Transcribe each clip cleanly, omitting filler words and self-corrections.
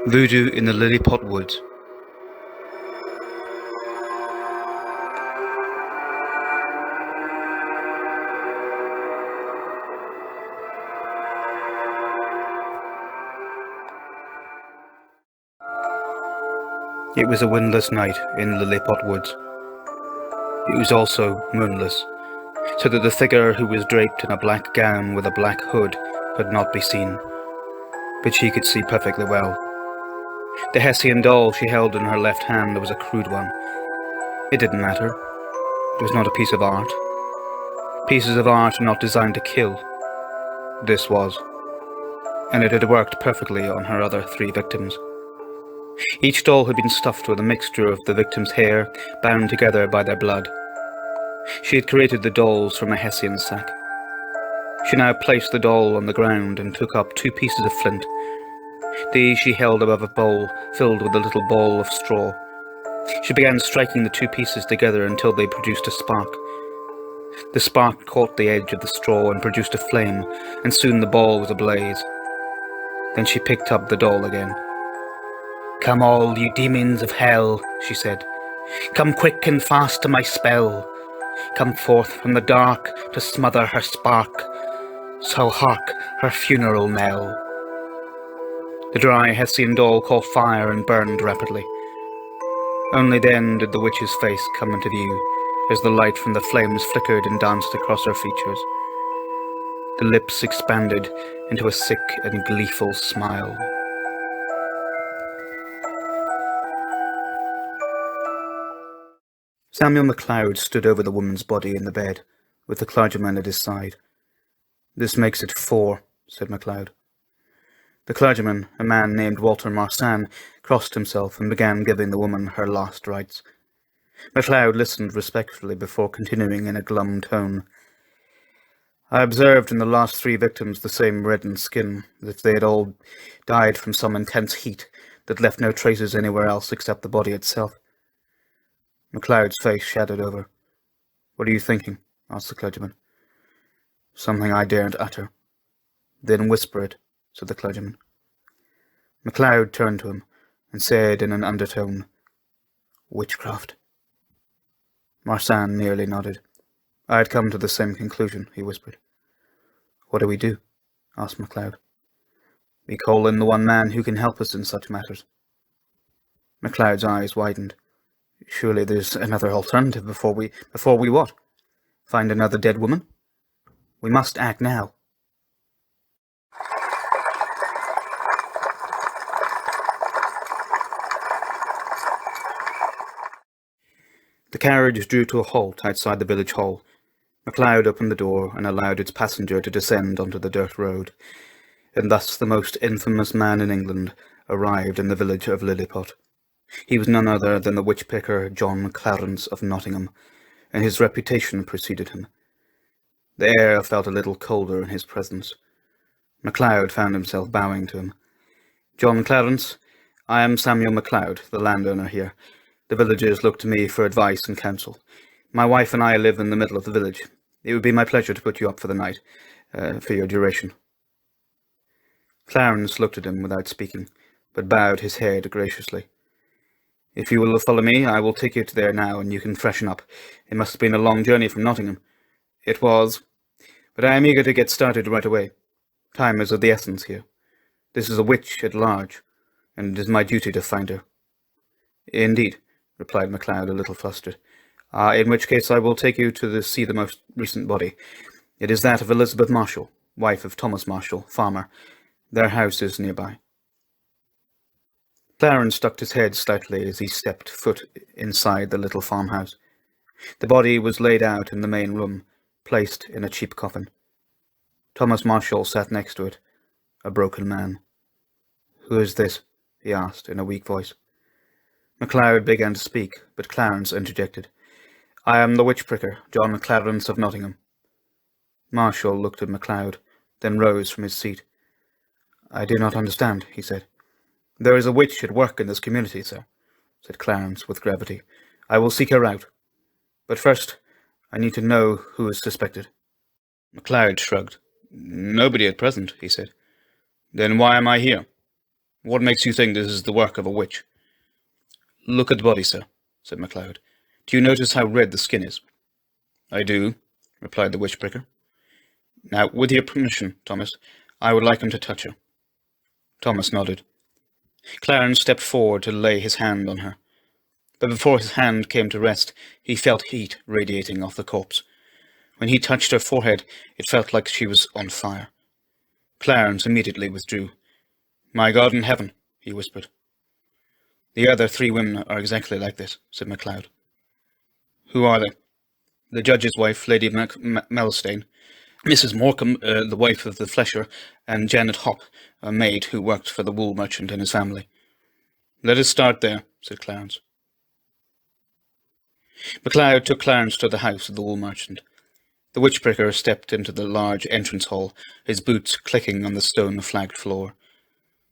Voodoo in the Lillypot woods. It was a windless night in Lillypot woods. It was also moonless, so that the figure who was draped in a black gown with a black hood could not be seen. But she could see perfectly well. The Hessian doll she held in her left hand was a crude one. It didn't matter. It was not a piece of art. Pieces of art are not designed to kill. This was. And it had worked perfectly on her other 3 victims. Each doll had been stuffed with a mixture of the victims' hair, bound together by their blood. She had created the dolls from a Hessian sack. She now placed the doll on the ground and took up 2 pieces of flint. These she held above a bowl filled with a little ball of straw. She began striking the 2 pieces together until they produced a spark. The spark caught the edge of the straw and produced a flame, and soon the ball was ablaze. Then she picked up the doll again. "Come all, you demons of hell," she said. "Come quick and fast to my spell. Come forth from the dark to smother her spark. So hark her funeral knell." The dry Hessian doll caught fire and burned rapidly. Only then did the witch's face come into view, as the light from the flames flickered and danced across her features. The lips expanded into a sick and gleeful smile. Samuel MacLeod stood over the woman's body in the bed, with the clergyman at his side. "This makes it 4, said MacLeod. The clergyman, a man named Walter Marsan, crossed himself and began giving the woman her last rites. MacLeod listened respectfully before continuing in a glum tone. "I observed in the last 3 victims the same reddened skin, as if they had all died from some intense heat that left no traces anywhere else except the body itself." MacLeod's face shadowed over. "What are you thinking?" asked the clergyman. "Something I daren't utter." "Then whisper it," said the clergyman. MacLeod turned to him and said in an undertone, "Witchcraft." Marsan nearly nodded. "I had come to the same conclusion," he whispered. "What do we do?" asked MacLeod. "We call in the one man who can help us in such matters." MacLeod's eyes widened. "Surely there's another alternative before we what? Find another dead woman? We must act now." The carriage drew to a halt outside the village hall. MacLeod opened the door and allowed its passenger to descend onto the dirt road, and thus the most infamous man in England arrived in the village of Lillypot. He was none other than the witch-picker John Clarence of Nottingham, and his reputation preceded him. The air felt a little colder in his presence. MacLeod found himself bowing to him. "John Clarence, I am Samuel MacLeod, the landowner here. The villagers look to me for advice and counsel. My wife and I live in the middle of the village. It would be my pleasure to put you up for the night, for your duration." Clarence looked at him without speaking, but bowed his head graciously. "If you will follow me, I will take you to there now, and you can freshen up. It must have been a long journey from Nottingham." "It was, but I am eager to get started right away. Time is of the essence here. This is a witch at large, and it is my duty to find her." "Indeed," replied MacLeod, a little flustered. "In which case I will take you to see the most recent body. It is that of Elizabeth Marshall, wife of Thomas Marshall, farmer. Their house is nearby." Clarence ducked his head slightly as he stepped foot inside the little farmhouse. The body was laid out in the main room, placed in a cheap coffin. Thomas Marshall sat next to it, a broken man. "Who is this?" he asked in a weak voice. MacLeod began to speak, but Clarence interjected. "I am the witch-pricker, John Clarence of Nottingham." Marshall looked at MacLeod, then rose from his seat. "I do not understand," he said. "There is a witch at work in this community, sir," said Clarence with gravity. "I will seek her out. But first, I need to know who is suspected." MacLeod shrugged. "Nobody at present," he said. "Then why am I here?" What makes you think this is the work of a witch? Look at the body, sir, said MacLeod. Do you notice how red the skin is? I do, replied the witch-pricker. Now, with your permission, Thomas, I would like him to touch her. Thomas nodded. Clarence stepped forward to lay his hand on her. But before his hand came to rest, he felt heat radiating off the corpse. When he touched her forehead, it felt like she was on fire. Clarence immediately withdrew. My God in heaven, he whispered. The other 3 women are exactly like this, said MacLeod. Who are they? The judge's wife, Lady Melstane, Mrs. Morecambe, the wife of the flesher, and Janet Hopp, a maid who worked for the wool merchant and his family. Let us start there, said Clarence. MacLeod took Clarence to the house of the wool merchant. The witch-pricker stepped into the large entrance hall, his boots clicking on the stone-flagged floor.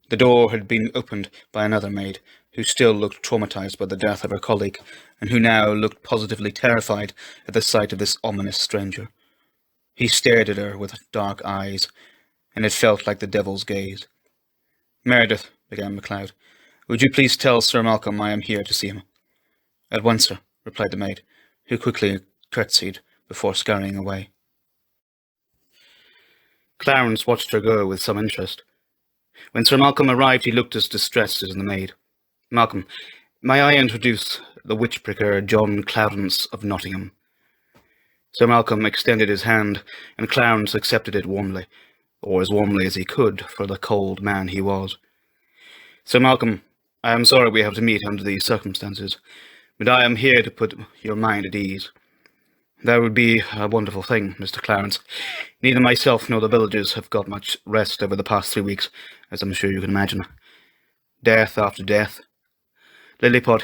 The door had been opened by another maid, who still looked traumatized by the death of her colleague, and who now looked positively terrified at the sight of this ominous stranger. He stared at her with dark eyes, and it felt like the devil's gaze. Meredith, began MacLeod, would you please tell Sir Malcolm I am here to see him? At once, sir, replied the maid, who quickly curtsied before scurrying away. Clarence watched her go with some interest. When Sir Malcolm arrived, he looked as distressed as the maid. Malcolm, may I introduce the witch-pricker John Cloudence of Nottingham? Sir Malcolm extended his hand, and Clarence accepted it warmly, or as warmly as he could for the cold man he was. Sir Malcolm, I am sorry we have to meet under these circumstances, but I am here to put your mind at ease. That would be a wonderful thing, Mr. Clarence. Neither myself nor the villagers have got much rest over the past 3 weeks, as I'm sure you can imagine. Death after death. Lillypot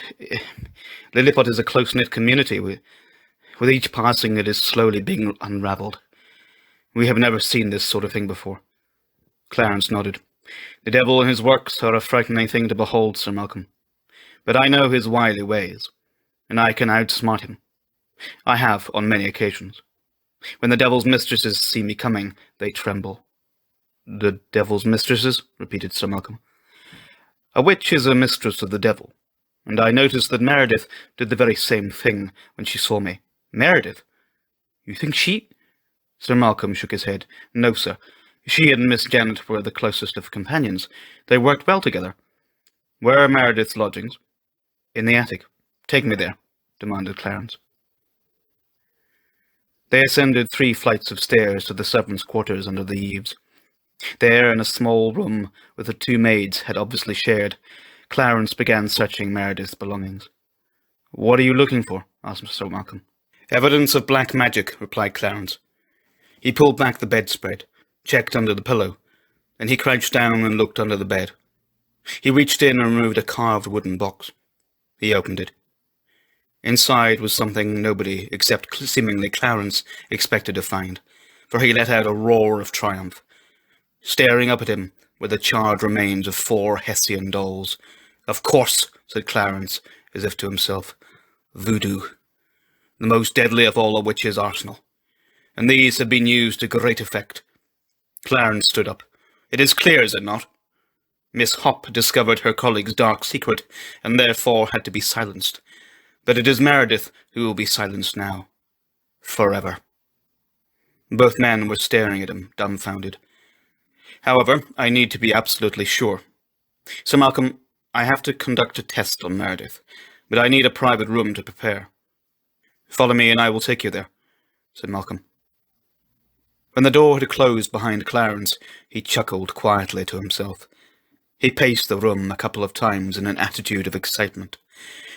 is a close-knit community. With each passing, it is slowly being unravelled. We have never seen this sort of thing before. Clarence nodded. The devil and his works are a frightening thing to behold, Sir Malcolm. But I know his wily ways, and I can outsmart him. I have on many occasions. When the devil's mistresses see me coming, they tremble. The devil's mistresses? Repeated Sir Malcolm. A witch is a mistress of the devil, and I noticed that Meredith did the very same thing when she saw me. Meredith? You think she... Sir Malcolm shook his head. No, sir. She and Miss Janet were the closest of companions. They worked well together. Where are Meredith's lodgings? In the attic. Take me there, demanded Clarence. They ascended 3 flights of stairs to the servants' quarters under the eaves. There, in a small room with the 2 maids had obviously shared, Clarence began searching Meredith's belongings. What are you looking for? Asked Sir Malcolm. Evidence of black magic, replied Clarence. He pulled back the bedspread, checked under the pillow, then he crouched down and looked under the bed. He reached in and removed a carved wooden box. He opened it. Inside was something nobody, except seemingly Clarence, expected to find, for he let out a roar of triumph. Staring up at him were the charred remains of 4 Hessian dolls. Of course, said Clarence, as if to himself. Voodoo. The most deadly of all a witch's arsenal. And these have been used to great effect. Clarence stood up. It is clear, is it not? Miss Hopp discovered her colleague's dark secret, and therefore had to be silenced. But it is Meredith who will be silenced now. Forever. Both men were staring at him, dumbfounded. However, I need to be absolutely sure. Sir Malcolm, I have to conduct a test on Meredith, but I need a private room to prepare. Follow me and I will take you there, said Malcolm. When the door had closed behind Clarence, he chuckled quietly to himself. He paced the room a couple of times in an attitude of excitement.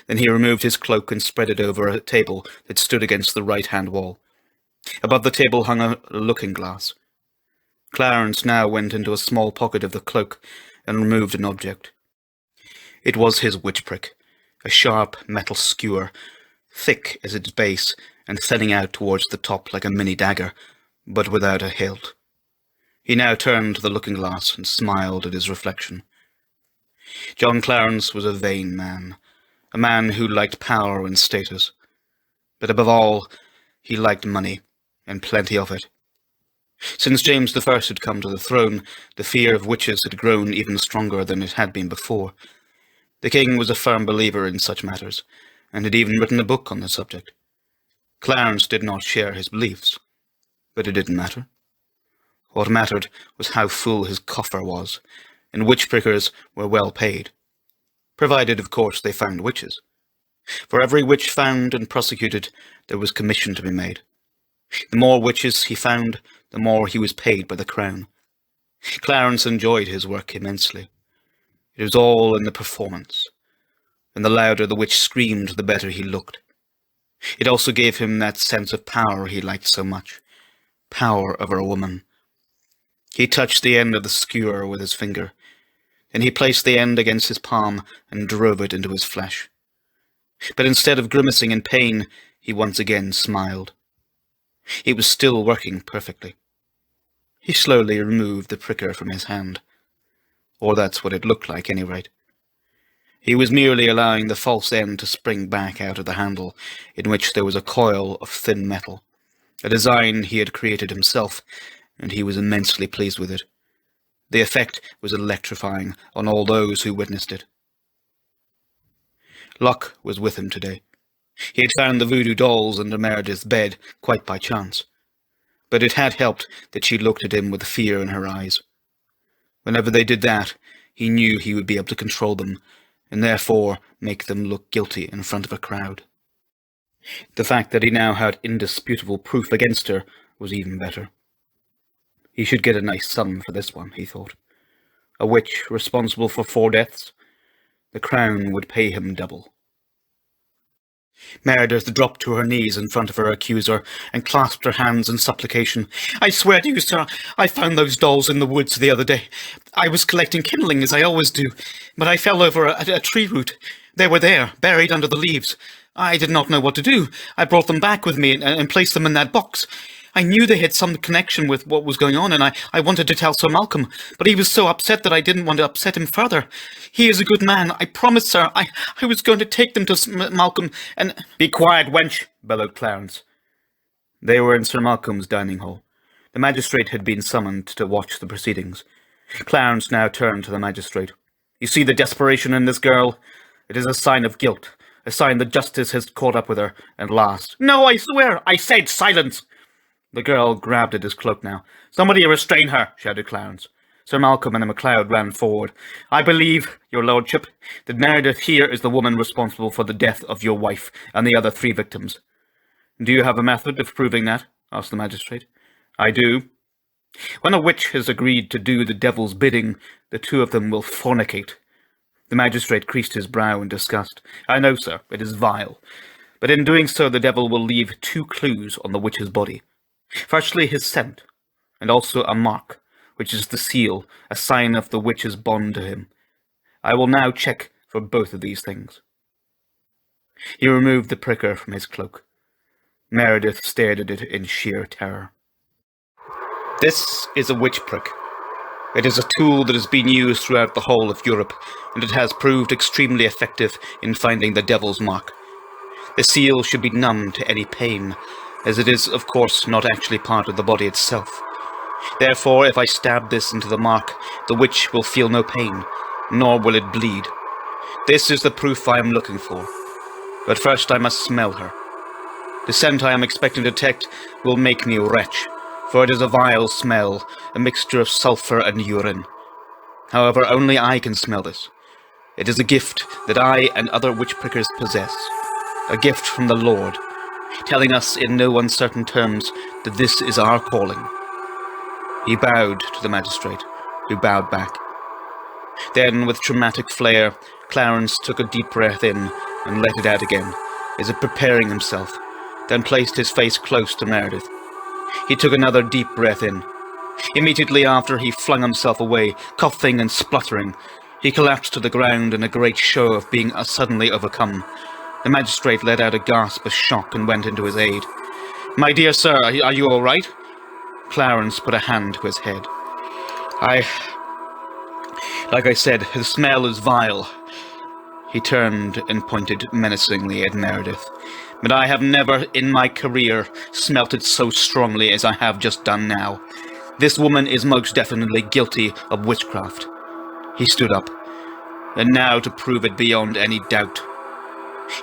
Then he removed his cloak and spread it over a table that stood against the right-hand wall. Above the table hung a looking-glass. Clarence now went into a small pocket of the cloak and removed an object. It was his witch-prick, a sharp metal skewer, thick at its base and thinning out towards the top like a mini-dagger, but without a hilt. He now turned to the looking-glass and smiled at his reflection. John Clarence was a vain man, a man who liked power and status. But above all, he liked money, and plenty of it. Since James I had come to the throne, the fear of witches had grown even stronger than it had been before. The king was a firm believer in such matters, and had even written a book on the subject. Clarence did not share his beliefs, but it didn't matter. What mattered was how full his coffer was, and witch-prickers were well paid. Provided, of course, they found witches. For every witch found and prosecuted, there was commission to be made. The more witches he found, the more he was paid by the crown. Clarence enjoyed his work immensely. It was all in the performance, and the louder the witch screamed, the better he looked. It also gave him that sense of power he liked so much, power over a woman. He touched the end of the skewer with his finger, and he placed the end against his palm and drove it into his flesh. But instead of grimacing in pain, he once again smiled. It was still working perfectly. He slowly removed the pricker from his hand. Or that's what it looked like, any rate. He was merely allowing the false end to spring back out of the handle, in which there was a coil of thin metal, a design he had created himself, and he was immensely pleased with it. The effect was electrifying on all those who witnessed it. Luck was with him today. He had found the voodoo dolls under Meredith's bed quite by chance, but it had helped that she looked at him with fear in her eyes. Whenever they did that, he knew he would be able to control them, and therefore make them look guilty in front of a crowd. The fact that he now had indisputable proof against her was even better. He should get a nice sum for this one, he thought. A witch responsible for 4 deaths? The crown would pay him double. Meredith dropped to her knees in front of her accuser and clasped her hands in supplication. "I swear to you, sir, I found those dolls in the woods the other day. I was collecting kindling, as I always do, but I fell over a tree root. They were there, buried under the leaves. I did not know what to do. I brought them back with me and placed them in that box. I knew they had some connection with what was going on, and I wanted to tell Sir Malcolm, but he was so upset that I didn't want to upset him further. He is a good man, I promise, sir. I was going to take them to Malcolm, and—" "Be quiet, wench," bellowed Clarence. They were in Sir Malcolm's dining hall. The magistrate had been summoned to watch the proceedings. Clarence now turned to the magistrate. "You see the desperation in this girl? It is a sign of guilt, a sign that justice has caught up with her, and last—" "No, I swear! I said silence!" The girl grabbed at his cloak now. "Somebody restrain her!" shouted Clarence. Sir Malcolm and a MacLeod ran forward. "I believe, your lordship, that Meredith here is the woman responsible for the death of your wife and the other 3 victims." "Do you have a method of proving that?" asked the magistrate. "I do. When a witch has agreed to do the devil's bidding, the 2 of them will fornicate." The magistrate creased his brow in disgust. "I know, sir, it is vile. But in doing so, the devil will leave 2 clues on the witch's body. Firstly, his scent, and also a mark, which is the seal, a sign of the witch's bond to him. I will now check for both of these things." He removed the pricker from his cloak. Meredith stared at it in sheer terror. "This is a witch prick. It is a tool that has been used throughout the whole of Europe, and it has proved extremely effective in finding the devil's mark. The seal should be numb to any pain, as it is, of course, not actually part of the body itself. Therefore, if I stab this into the mark, the witch will feel no pain, nor will it bleed. This is the proof I am looking for. But first I must smell her. The scent I am expecting to detect will make me retch, for it is a vile smell, a mixture of sulphur and urine. However, only I can smell this. It is a gift that I and other witch-prickers possess, a gift from the Lord, telling us in no uncertain terms that this is our calling." He bowed to the magistrate, who bowed back. Then, with dramatic flair, Clarence took a deep breath in and let it out again, as if preparing himself, then placed his face close to Meredith. He took another deep breath in. Immediately after, he flung himself away, coughing and spluttering. He collapsed to the ground in a great show of being suddenly overcome. The magistrate let out a gasp of shock and went into his aid. "My dear sir, are you all right?" Clarence put a hand to his head. Like I said, the smell is vile." He turned and pointed menacingly at Meredith. but I have never in my career smelt it so strongly as I have just done now. This woman is most definitely guilty of witchcraft." He stood up. "And now to prove it beyond any doubt."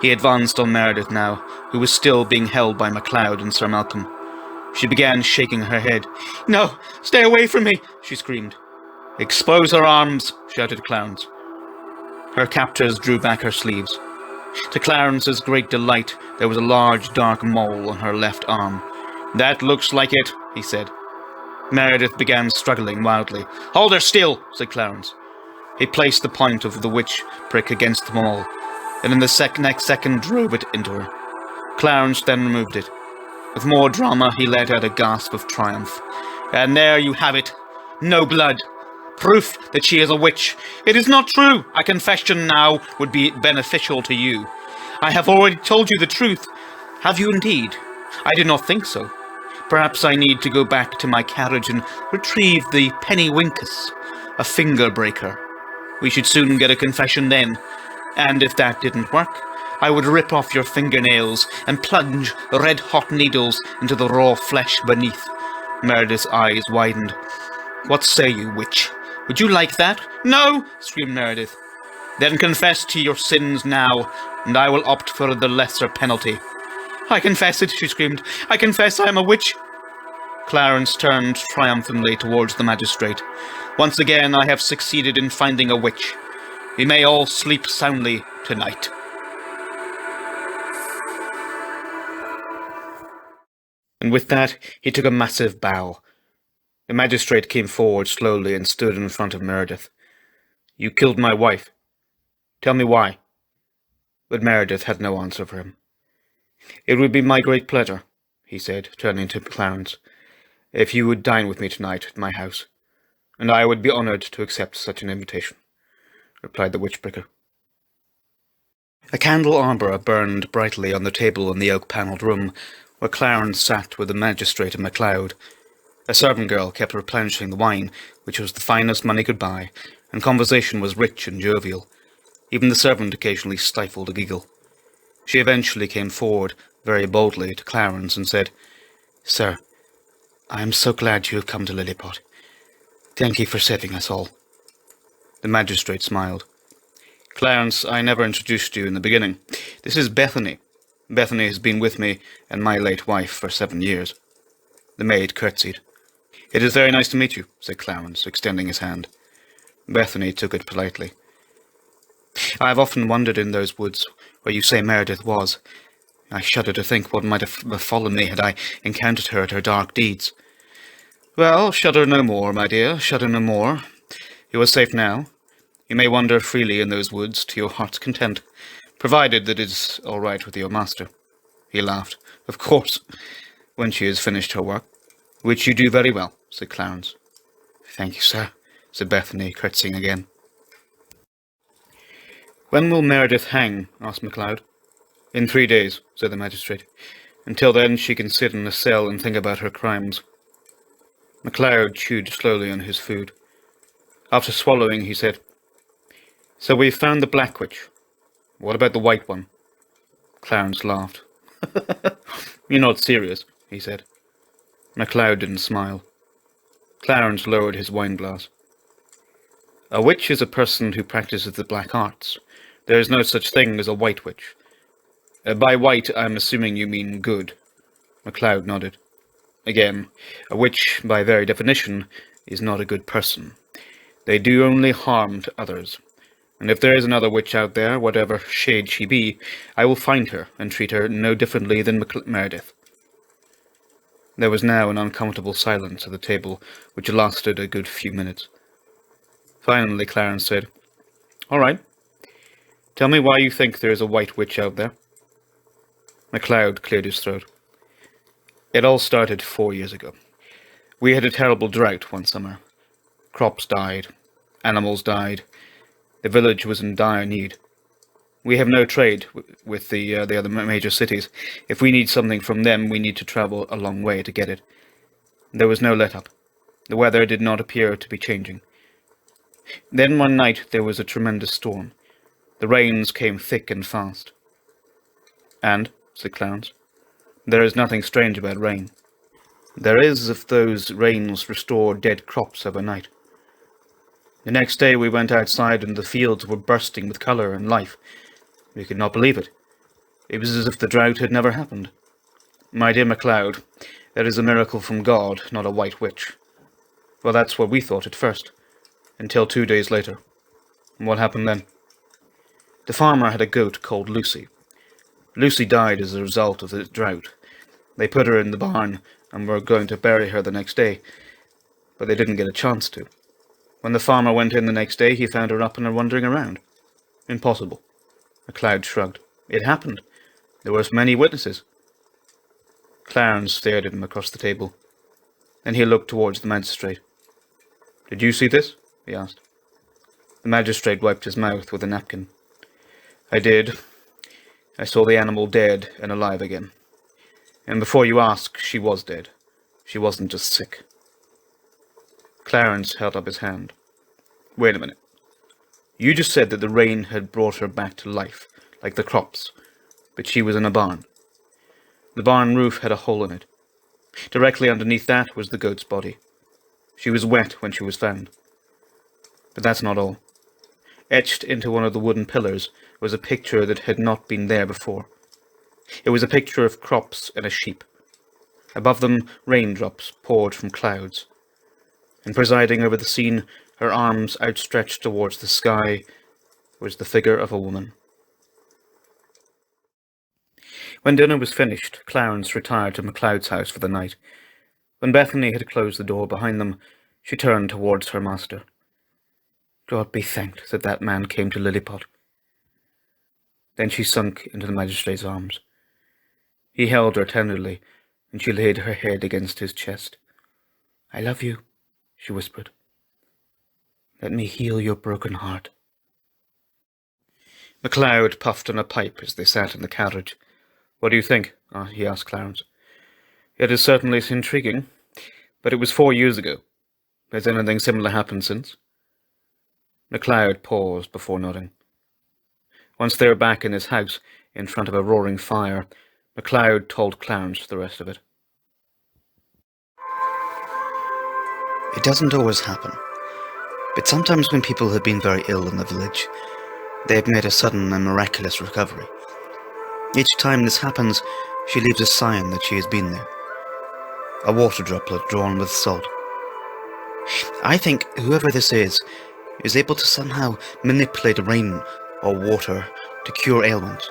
He advanced on Meredith now, who was still being held by MacLeod and Sir Malcolm. She began shaking her head. "No, stay away from me," she screamed. "Expose her arms," shouted Clarence. Her captors drew back her sleeves. To Clarence's great delight, there was a large dark mole on her left arm. "That looks like it," he said. Meredith began struggling wildly. "Hold her still," said Clarence. He placed the point of the witch prick against the mole, and in the next second drove it into her. Clarence then removed it. With more drama, he let out a gasp of triumph. "And there you have it. No blood. Proof that she is a witch. It is not true. A confession now would be beneficial to you. I have already told you the truth." "Have you indeed? I did not think so. Perhaps I need to go back to my carriage and retrieve the penny-winkus, a finger-breaker. We should soon get a confession then. And if that didn't work, I would rip off your fingernails and plunge red-hot needles into the raw flesh beneath." Meredith's eyes widened. "What say you, witch? Would you like that?" "No!" screamed Meredith. "Then confess to your sins now, and I will opt for the lesser penalty." "I confess it," she screamed. "I confess I am a witch." Clarence turned triumphantly towards the magistrate. "Once again I have succeeded in finding a witch. We may all sleep soundly tonight." And with that, he took a massive bow. The magistrate came forward slowly and stood in front of Meredith. "You killed my wife. Tell me why." But Meredith had no answer for him. "It would be my great pleasure," he said, turning to Clarence, "if you would dine with me tonight at my house, and I would be honoured to accept such an invitation," replied the witch-breaker. A candle arbor burned brightly on the table in the oak-panelled room, where Clarence sat with the magistrate and MacLeod. A servant girl kept replenishing the wine, which was the finest money could buy, and conversation was rich and jovial. Even the servant occasionally stifled a giggle. She eventually came forward very boldly to Clarence and said, "Sir, I am so glad you have come to Lillypot. Thank you for saving us all." The magistrate smiled. "Clarence, I never introduced you in the beginning. This is Bethany. Bethany has been with me and my late wife for 7 years." The maid curtsied. "It is very nice to meet you," said Clarence, extending his hand. Bethany took it politely. "I have often wondered in those woods where you say Meredith was. I shudder to think what might have befallen me had I encountered her at her dark deeds." "Well, shudder no more, my dear, shudder no more. You are safe now. You may wander freely in those woods to your heart's content, provided that it is all right with your master." He laughed. "Of course, when she has finished her work." "Which you do very well," said Clarence. "Thank you, sir," said Bethany, curtsying again. "When will Meredith hang?" asked MacLeod. "In 3 days," said the magistrate. "Until then she can sit in a cell and think about her crimes." MacLeod chewed slowly on his food. After swallowing, he said, "So we've found the black witch. What about the white one?" Clarence laughed. "You're not serious," he said. MacLeod didn't smile. Clarence lowered his wine-glass. "A witch is a person who practices the black arts. There is no such thing as a white witch." "By white, I'm assuming you mean good." MacLeod nodded. "Again, a witch, by very definition, is not a good person. They do only harm to others. And if there is another witch out there, whatever shade she be, I will find her and treat her no differently than Meredith." There was now an uncomfortable silence at the table, which lasted a good few minutes. Finally, Clarence said, "All right. Tell me why you think there is a white witch out there." MacLeod cleared his throat. "It all started 4 years ago. We had a terrible drought one summer. Crops died. Animals died. The village was in dire need. We have no trade with the other major cities. If we need something from them, we need to travel a long way to get it. There was no let-up. The weather did not appear to be changing. Then one night there was a tremendous storm. The rains came thick and fast." "And?" said Clarence. "There is nothing strange about rain. There is if those rains restore dead crops overnight. The next day we went outside and the fields were bursting with colour and life. We could not believe it. It was as if the drought had never happened. My dear MacLeod, that is a miracle from God, not a white witch. Well, that's what we thought at first, until 2 days later. What happened then? The farmer had a goat called Lucy. Lucy died as a result of the drought. They put her in the barn and were going to bury her the next day, but they didn't get a chance to. When the farmer went in the next day, he found her up and wandering around. Impossible. MacLeod shrugged. It happened. There were many witnesses. Clarence stared at him across the table. Then he looked towards the magistrate. "Did you see this?" he asked. The magistrate wiped his mouth with a napkin. "I did. I saw the animal dead and alive again. And before you ask, she was dead. She wasn't just sick." Clarence held up his hand. "Wait a minute. You just said that the rain had brought her back to life, like the crops, but she was in a barn. The barn roof had a hole in it. Directly underneath that was the goat's body. She was wet when she was found. But that's not all. Etched into one of the wooden pillars was a picture that had not been there before. It was a picture of crops and a sheep. Above them, raindrops poured from clouds. And presiding over the scene, her arms outstretched towards the sky, was the figure of a woman. When dinner was finished, Clarence retired to MacLeod's house for the night. When Bethany had closed the door behind them, she turned towards her master. "God be thanked that that man came to Lillypot." Then she sunk into the magistrate's arms. He held her tenderly, and she laid her head against his chest. "I love you," she whispered. "Let me heal your broken heart." MacLeod puffed on a pipe as they sat in the carriage. "What do you think?" he asked Clarence. "It is certainly intriguing, but it was 4 years ago. Has anything similar happened since?" MacLeod paused before nodding. Once they were back in his house, in front of a roaring fire, MacLeod told Clarence the rest of it. "It doesn't always happen, but sometimes when people have been very ill in the village, they have made a sudden and miraculous recovery. Each time this happens, she leaves a sign that she has been there. A water droplet drawn with salt. I think whoever this is able to somehow manipulate rain or water to cure ailments.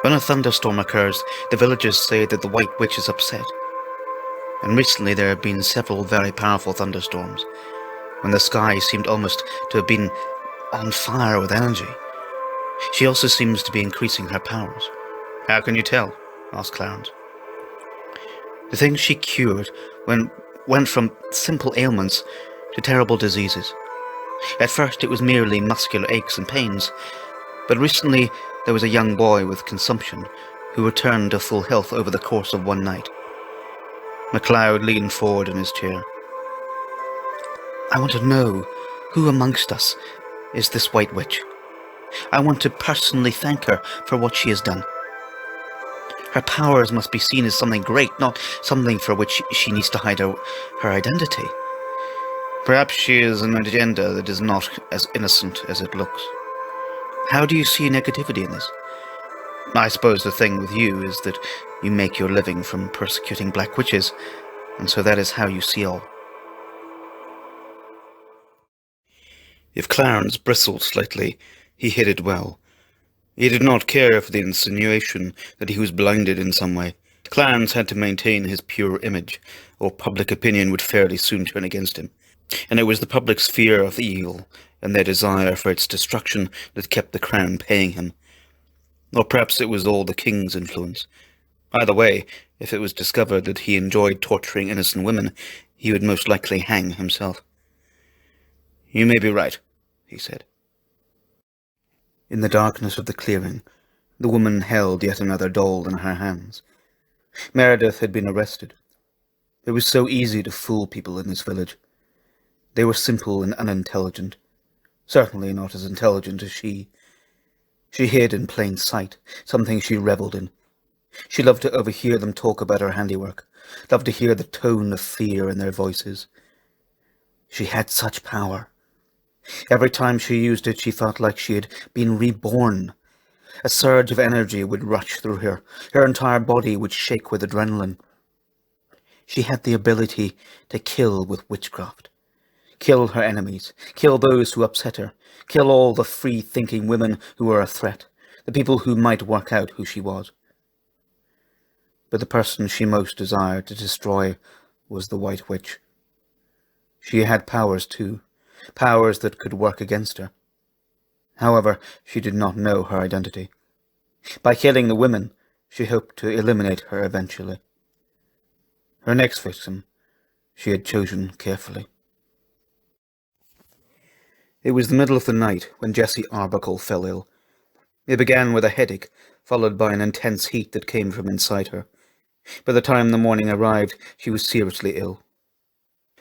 When a thunderstorm occurs, the villagers say that the White Witch is upset. And recently there have been several very powerful thunderstorms, when the sky seemed almost to have been on fire with energy. She also seems to be increasing her powers." "How can you tell?" asked Clarence. "The things she cured went from simple ailments to terrible diseases. At first it was merely muscular aches and pains, but recently there was a young boy with consumption who returned to full health over the course of one night." MacLeod leaned forward in his chair. "I want to know who amongst us is this White Witch. I want to personally thank her for what she has done. Her powers must be seen as something great, not something for which she needs to hide her identity. Perhaps she has an agenda that is not as innocent as it looks. How do you see negativity in this? I suppose the thing with you is that you make your living from persecuting black witches, and so that is how you see all." If Clarence bristled slightly, he hid it well. He did not care for the insinuation that he was blinded in some way. Clarence had to maintain his pure image, or public opinion would fairly soon turn against him. And it was the public's fear of evil and their desire for its destruction that kept the crown paying him. Or perhaps it was all the king's influence. Either way, if it was discovered that he enjoyed torturing innocent women, he would most likely hang himself. "You may be right," he said. In the darkness of the clearing, the woman held yet another doll in her hands. Meredith had been arrested. It was so easy to fool people in this village. They were simple and unintelligent, certainly not as intelligent as she. She hid in plain sight, something she revelled in. She loved to overhear them talk about her handiwork, loved to hear the tone of fear in their voices. She had such power. Every time she used it, she felt like she had been reborn. A surge of energy would rush through her. Her entire body would shake with adrenaline. She had the ability to kill with witchcraft. Kill her enemies. Kill those who upset her. Kill all the free-thinking women who were a threat. The people who might work out who she was. But the person she most desired to destroy was the White Witch. She had powers too, powers that could work against her. However, she did not know her identity. By killing the women, she hoped to eliminate her eventually. Her next victim she had chosen carefully. It was the middle of the night when Jessie Arbuckle fell ill. It began with a headache, followed by an intense heat that came from inside her. By the time the morning arrived, she was seriously ill.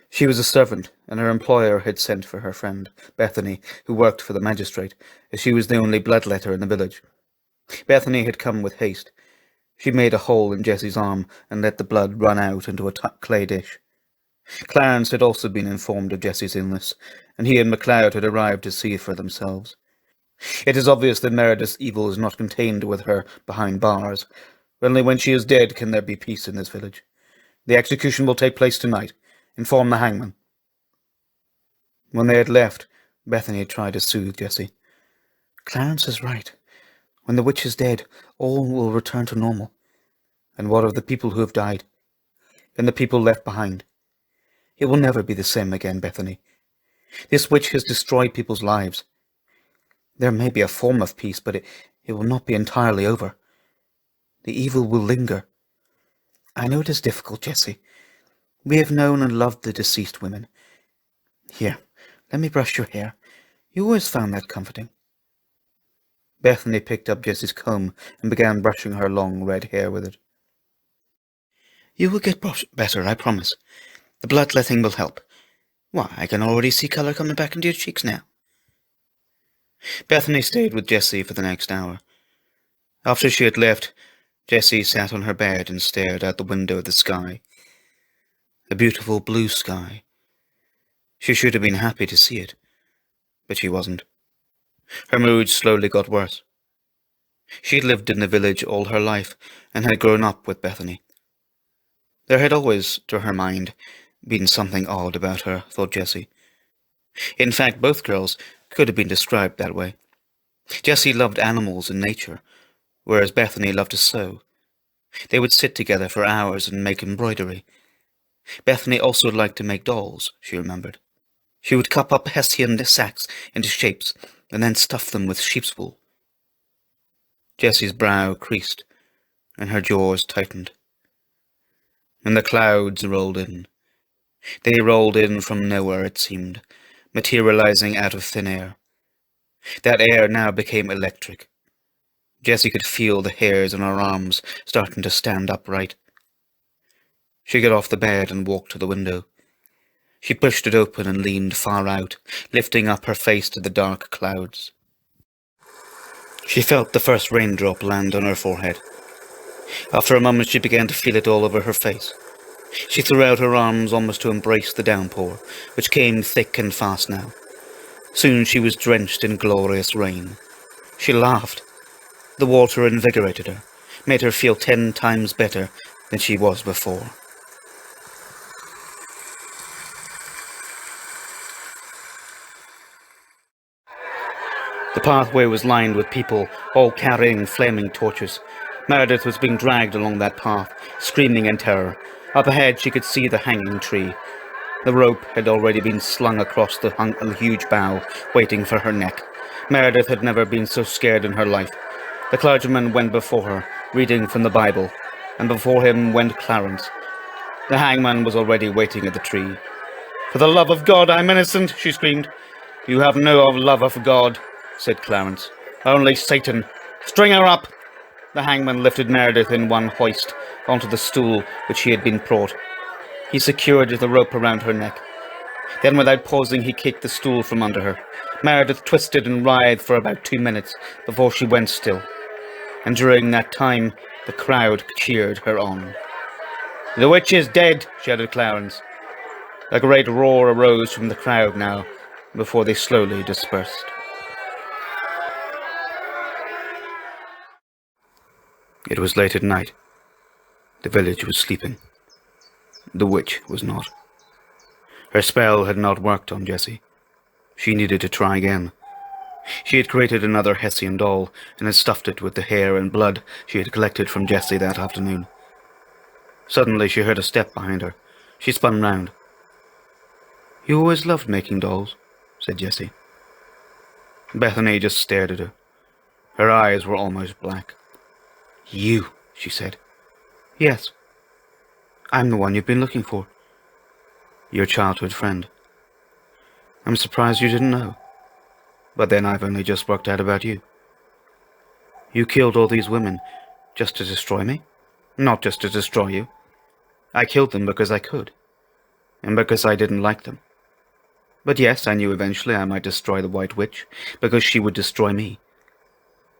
She was a servant, and her employer had sent for her friend, Bethany, who worked for the magistrate, as she was the only bloodletter in the village. Bethany had come with haste. She made a hole in Jessie's arm and let the blood run out into a clay dish. Clarence had also been informed of Jessie's illness, and he and MacLeod had arrived to see for themselves. It is obvious that Meredith's evil is not contained with her behind bars. Only when she is dead can there be peace in this village. The execution will take place tonight. Inform the hangman. When they had left, Bethany tried to soothe Jessie. Clarence is right. When the witch is dead, all will return to normal. And what of the people who have died? And the people left behind? It will never be the same again, Bethany. This witch has destroyed people's lives. There may be a form of peace, but it will not be entirely over. The evil will linger. I know it is difficult, Jessie. We have known and loved the deceased women. Here, let me brush your hair. You always found that comforting. Bethany picked up Jessie's comb and began brushing her long red hair with it. You will get better, I promise. The bloodletting will help. Why, I can already see colour coming back into your cheeks now. Bethany stayed with Jessie for the next hour. After she had left, Jessie sat on her bed and stared out the window at the sky. A beautiful blue sky. She should have been happy to see it, but she wasn't. Her mood slowly got worse. She had lived in the village all her life and had grown up with Bethany. There had always, to her mind, been something odd about her, thought Jessie. In fact, both girls could have been described that way. Jessie loved animals and nature, whereas Bethany loved to sew. They would sit together for hours and make embroidery. Bethany also liked to make dolls, she remembered. She would cup up Hessian sacks into shapes and then stuff them with sheep's wool. Jessie's brow creased and her jaws tightened. And the clouds rolled in. They rolled in from nowhere, it seemed, materializing out of thin air. That air now became electric. Jessie could feel the hairs on her arms starting to stand upright. She got off the bed and walked to the window. She pushed it open and leaned far out, lifting up her face to the dark clouds. She felt the first raindrop land on her forehead. After a moment she began to feel it all over her face. She threw out her arms almost to embrace the downpour, which came thick and fast now. Soon she was drenched in glorious rain. She laughed. The water invigorated her, made her feel 10 times better than she was before. The pathway was lined with people, all carrying flaming torches. Meredith was being dragged along that path, screaming in terror. Up ahead she could see the hanging tree. The rope had already been slung across the huge bough, waiting for her neck. Meredith had never been so scared in her life. The clergyman went before her, reading from the Bible, and before him went Clarence. The hangman was already waiting at the tree. "For the love of God, I'm innocent," she screamed. "You have no love of God," said Clarence. "Only Satan. String her up!" The hangman lifted Meredith in one hoist onto the stool which he had been brought. He secured the rope around her neck. Then, without pausing, he kicked the stool from under her. Meredith twisted and writhed for about 2 minutes before she went still. And during that time, The crowd cheered her on. "The witch is dead," shouted Clarence. A great roar arose from the crowd now, before they slowly dispersed. It was late at night. The village was sleeping. The witch was not. Her spell had not worked on Jessie. She needed to try again. She had created another Hessian doll and had stuffed it with the hair and blood she had collected from Jessie that afternoon. Suddenly she heard a step behind her. She spun round. "You always loved making dolls," said Jessie. Bethany just stared at her. Her eyes were almost black. "You," she said. "Yes. I'm the one you've been looking for. Your childhood friend. I'm surprised you didn't know. But then I've only just worked out about you. You killed all these women just to destroy me? Not just to destroy you. I killed them because I could. And because I didn't like them. But yes, I knew eventually I might destroy the White Witch, because she would destroy me.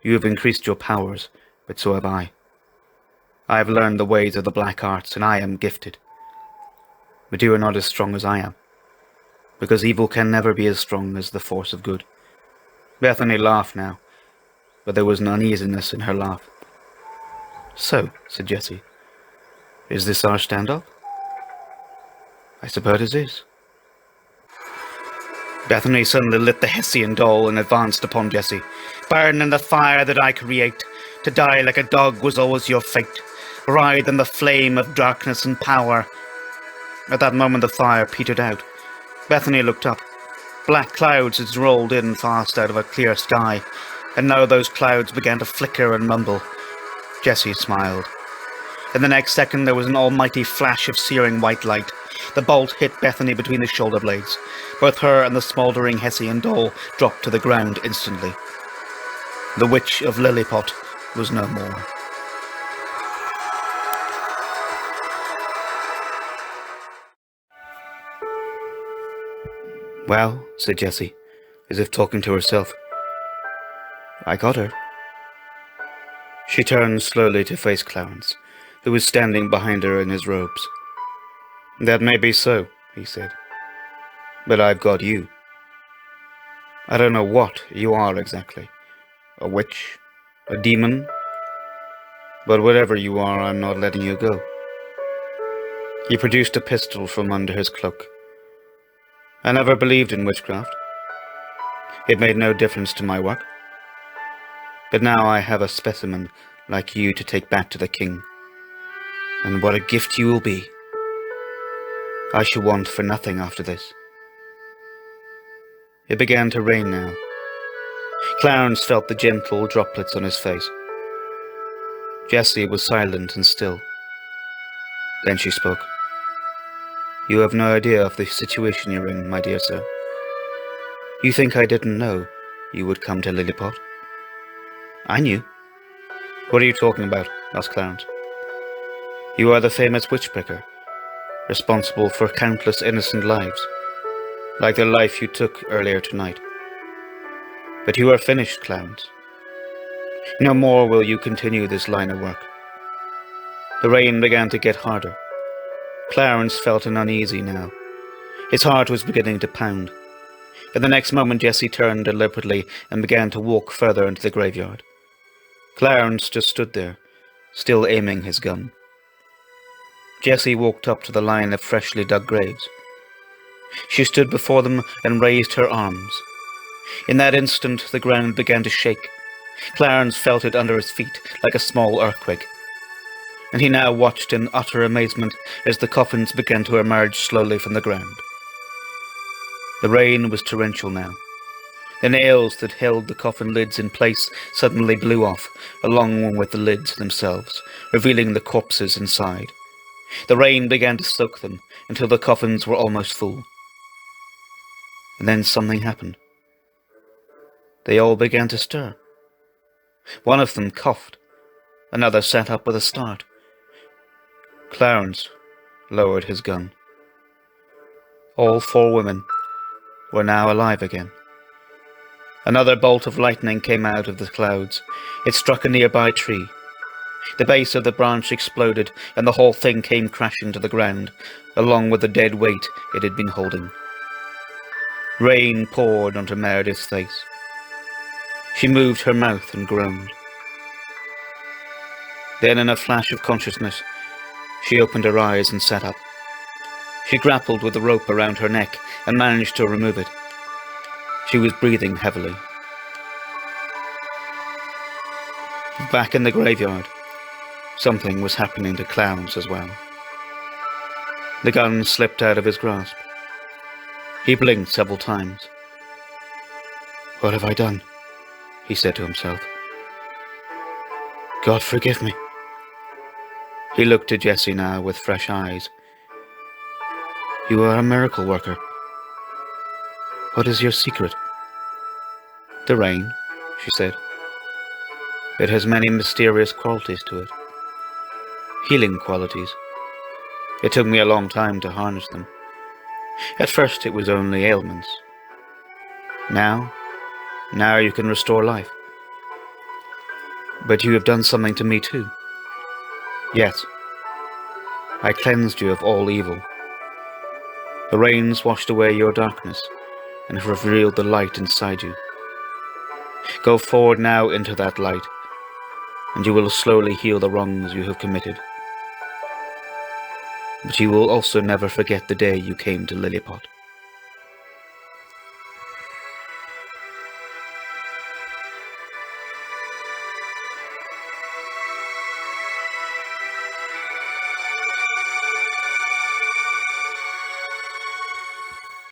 You have increased your powers, but so have I. I have learned the ways of the black arts, and I am gifted. But you are not as strong as I am, because evil can never be as strong as the force of good." Bethany laughed now, but there was an uneasiness in her laugh. "So," said Jessie, "is this our standoff?" "I suppose it is." Bethany suddenly lit the Hessian doll and advanced upon Jessie. "Burn in the fire that I create. To die like a dog was always your fate. Writhe in the flame of darkness and power." At that moment the fire petered out. Bethany looked up. Black clouds had rolled in fast out of a clear sky, and now those clouds began to flicker and mumble. Jessie smiled. In the next second there was an almighty flash of searing white light. The bolt hit Bethany between the shoulder blades. Both her and the smouldering Hessian doll dropped to the ground instantly. The witch of Lillypot was no more. "Well," said Jessie, as if talking to herself, "I got her." She turned slowly to face Clarence, who was standing behind her in his robes. "That may be so," he said, "but I've got you. I don't know what you are exactly. A witch? A demon? But whatever you are, I'm not letting you go." He produced a pistol from under his cloak. "I never believed in witchcraft. It made no difference to my work. But now I have a specimen like you to take back to the king. And what a gift you will be. I shall want for nothing after this." It began to rain now. Clarence felt the gentle droplets on his face. Jessie was silent and still. Then she spoke. "You have no idea of the situation you're in, my dear sir. You think I didn't know you would come to Lillypot? I knew." "What are you talking about?" asked Clarence. "You are the famous witchbreaker, responsible for countless innocent lives, like the life you took earlier tonight. But you are finished, Clarence. No more will you continue this line of work." The rain began to get harder. Clarence felt uneasy now. His heart was beginning to pound. In the next moment Jessie turned deliberately and began to walk further into the graveyard. Clarence just stood there, still aiming his gun. Jessie walked up to the line of freshly dug graves. She stood before them and raised her arms. In that instant the ground began to shake. Clarence felt it under his feet like a small earthquake. And he now watched in utter amazement as the coffins began to emerge slowly from the ground. The rain was torrential now. The nails that held the coffin lids in place suddenly blew off, along with the lids themselves, revealing the corpses inside. The rain began to soak them until the coffins were almost full. And then something happened. They all began to stir. One of them coughed. Another sat up with a start. Clarence lowered his gun. All 4 women were now alive again. Another bolt of lightning came out of the clouds. It struck a nearby tree. The base of the branch exploded, and the whole thing came crashing to the ground, along with the dead weight it had been holding. Rain poured onto Meredith's face. She moved her mouth and groaned. Then, in a flash of consciousness, she opened her eyes and sat up. She grappled with the rope around her neck and managed to remove it. She was breathing heavily. Back in the graveyard, something was happening to Clowns as well. The gun slipped out of his grasp. He blinked several times. "What have I done?" he said to himself. "God forgive me." He looked to Jessie now with fresh eyes. "You are a miracle worker. What is your secret?" "The rain," she said. "It has many mysterious qualities to it. Healing qualities. It took me a long time to harness them. At first it was only ailments. Now you can restore life. But you have done something to me too." "Yes. I cleansed you of all evil. The rains washed away your darkness and have revealed the light inside you. Go forward now into that light, and you will slowly heal the wrongs you have committed. But you will also never forget the day you came to Lillypot."